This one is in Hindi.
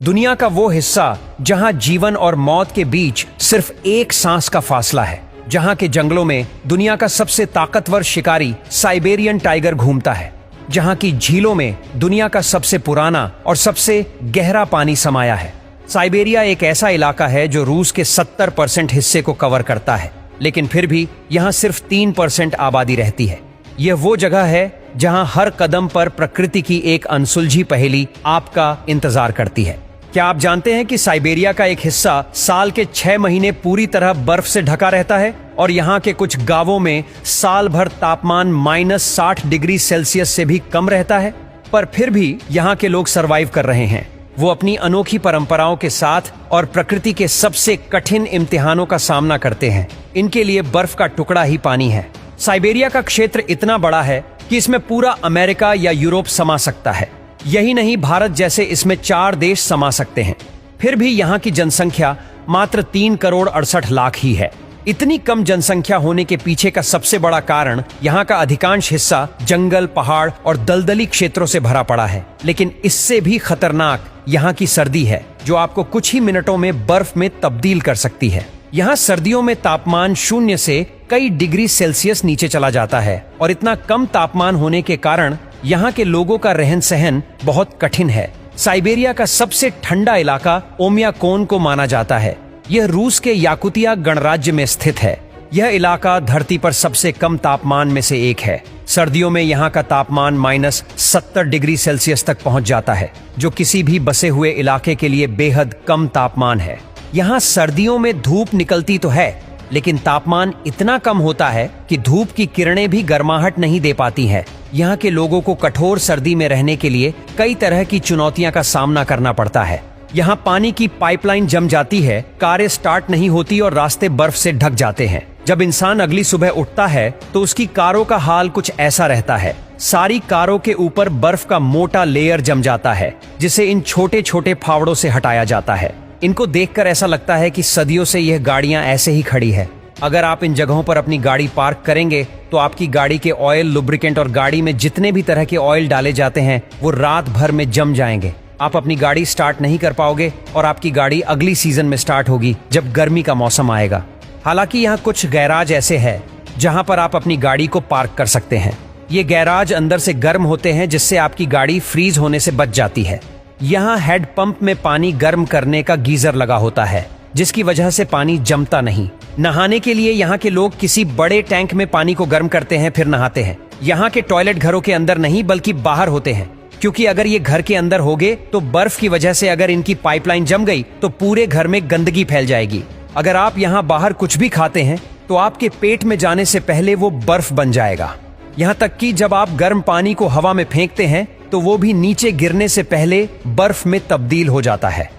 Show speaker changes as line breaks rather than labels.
दुनिया का वो हिस्सा जहां जीवन और मौत के बीच सिर्फ एक सांस का फासला है, जहां के जंगलों में दुनिया का सबसे ताकतवर शिकारी साइबेरियन टाइगर घूमता है, जहां की झीलों में दुनिया का सबसे पुराना और सबसे गहरा पानी समाया है। साइबेरिया एक ऐसा इलाका है जो रूस के 70% हिस्से को कवर करता है, लेकिन फिर भी यहां सिर्फ 3% आबादी रहती है। यह वो जगह है जहां हर कदम पर प्रकृति की एक अनसुलझी पहेली आपका इंतजार करती है। क्या आप जानते हैं कि साइबेरिया का एक हिस्सा साल के 6 महीने पूरी तरह बर्फ से ढका रहता है और यहाँ के कुछ गांवों में साल भर तापमान -60 डिग्री सेल्सियस से भी कम रहता है, पर फिर भी यहाँ के लोग सरवाइव कर रहे हैं। वो अपनी अनोखी परंपराओं के साथ और प्रकृति के सबसे कठिन इम्तिहानों का सामना करते हैं। इनके लिए बर्फ का टुकड़ा ही पानी है। साइबेरिया का क्षेत्र इतना बड़ा है कि इसमें पूरा अमेरिका या यूरोप समा सकता है। यही नहीं, भारत जैसे इसमें 4 देश समा सकते हैं। फिर भी यहाँ की जनसंख्या मात्र 3 करोड़ 68 लाख ही है। इतनी कम जनसंख्या होने के पीछे का सबसे बड़ा कारण यहाँ का अधिकांश हिस्सा जंगल, पहाड़ और दलदली क्षेत्रों से भरा पड़ा है। लेकिन इससे भी खतरनाक यहाँ की सर्दी है, जो आपको कुछ ही मिनटों में बर्फ में तब्दील कर सकती है। यहाँ सर्दियों में तापमान 0 से कई डिग्री सेल्सियस नीचे चला जाता है और इतना कम तापमान होने के कारण यहाँ के लोगों का रहन सहन बहुत कठिन है। साइबेरिया का सबसे ठंडा इलाका ओमियाकोन को माना जाता है। यह रूस के याकुतिया गणराज्य में स्थित है। यह इलाका धरती पर सबसे कम तापमान में से एक है। सर्दियों में यहाँ का तापमान -70 डिग्री सेल्सियस तक पहुँच जाता है, जो किसी भी बसे हुए इलाके के लिए बेहद कम तापमान है। यहाँ सर्दियों में धूप निकलती तो है, लेकिन तापमान इतना कम होता है कि धूप की किरणें भी गर्माहट नहीं दे पाती हैं। यहाँ के लोगों को कठोर सर्दी में रहने के लिए कई तरह की चुनौतियां का सामना करना पड़ता है। यहाँ पानी की पाइपलाइन जम जाती है, कारें स्टार्ट नहीं होती और रास्ते बर्फ से ढक जाते हैं। जब इंसान अगली सुबह उठता है तो उसकी कारों का हाल कुछ ऐसा रहता है। सारी कारों के ऊपर बर्फ का मोटा लेयर जम जाता है, जिसे इन छोटे छोटे फावड़ों से हटाया जाता है। इनको देखकर ऐसा लगता है कि सदियों से यह गाड़ियां ऐसे ही खड़ी है। अगर आप इन जगहों पर अपनी गाड़ी पार्क करेंगे तो आपकी गाड़ी के ऑयल, लुब्रिकेंट और गाड़ी में जितने भी तरह के ऑयल डाले जाते हैं वो रात भर में जम जाएंगे। आप अपनी गाड़ी स्टार्ट नहीं कर पाओगे और आपकी गाड़ी अगली सीजन में स्टार्ट होगी, जब गर्मी का मौसम आएगा। हालांकि यहाँ कुछ गैराज ऐसे हैं जहाँ पर आप अपनी गाड़ी को पार्क कर सकते हैं। ये गैराज अंदर से गर्म होते हैं, जिससे आपकी गाड़ी फ्रीज होने से बच जाती है। यहाँ हेड पंप में पानी गर्म करने का गीजर लगा होता है, जिसकी वजह से पानी जमता नहीं। नहाने के लिए यहाँ के लोग किसी बड़े टैंक में पानी को गर्म करते हैं, फिर नहाते हैं। यहाँ के टॉयलेट घरों के अंदर नहीं बल्कि बाहर होते हैं, क्योंकि अगर ये घर के अंदर होंगे तो बर्फ की वजह से अगर इनकी पाइपलाइन जम गई तो पूरे घर में गंदगी फैल जाएगी। अगर आप यहाँ बाहर कुछ भी खाते हैं तो आपके पेट में जाने से पहले वो बर्फ बन जाएगा। यहाँ तक कि जब आप गर्म पानी को हवा में फेंकते हैं तो वो भी नीचे गिरने से पहले बर्फ में तब्दील हो जाता है।